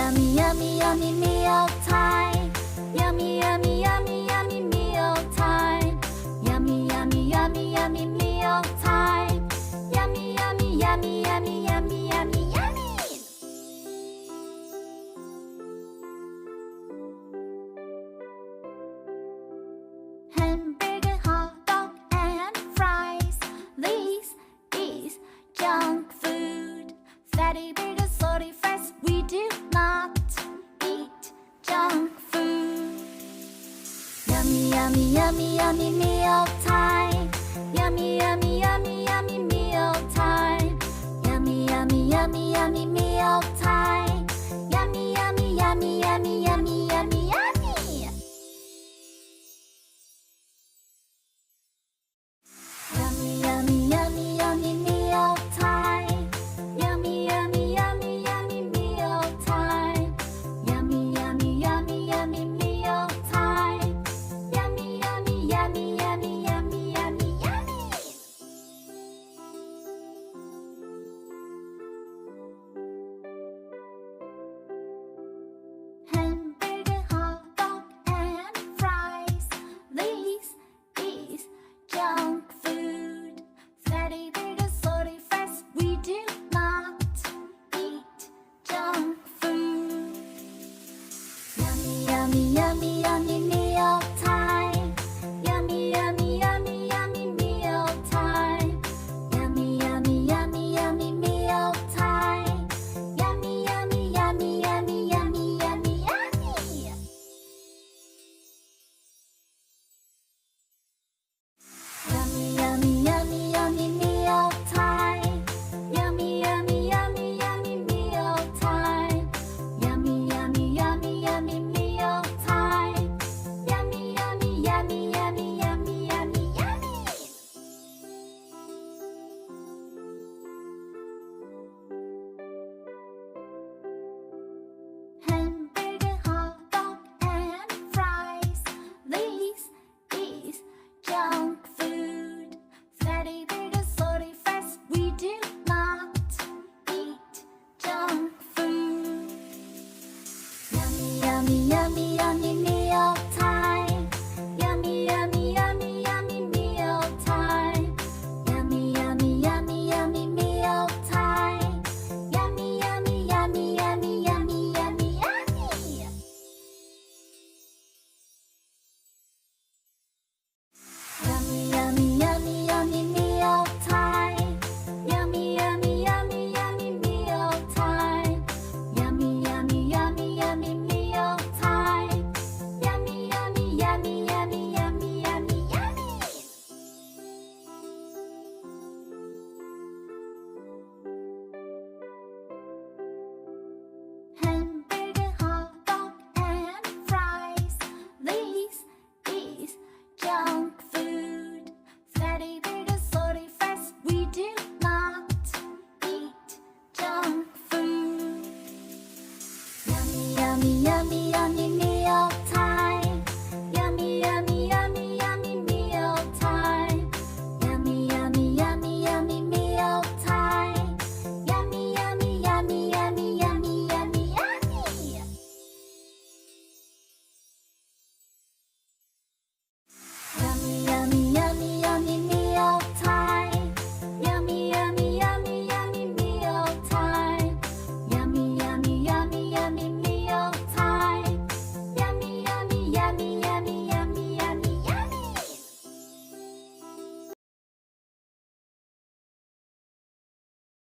Yummy, yummy, yummy meal time. Yummy, yummy, yummy, yummy meal time. Yummy, yummy, yummy, yummy meal time. Yummy, yummy, yummy, yummy, yummy, yummy, yummy. Hamburger, hot dog, and fries. This is junk food. Fatty burgers, salty fries. We do not eat junk food. Yummy, yummy, yummy, yummy meal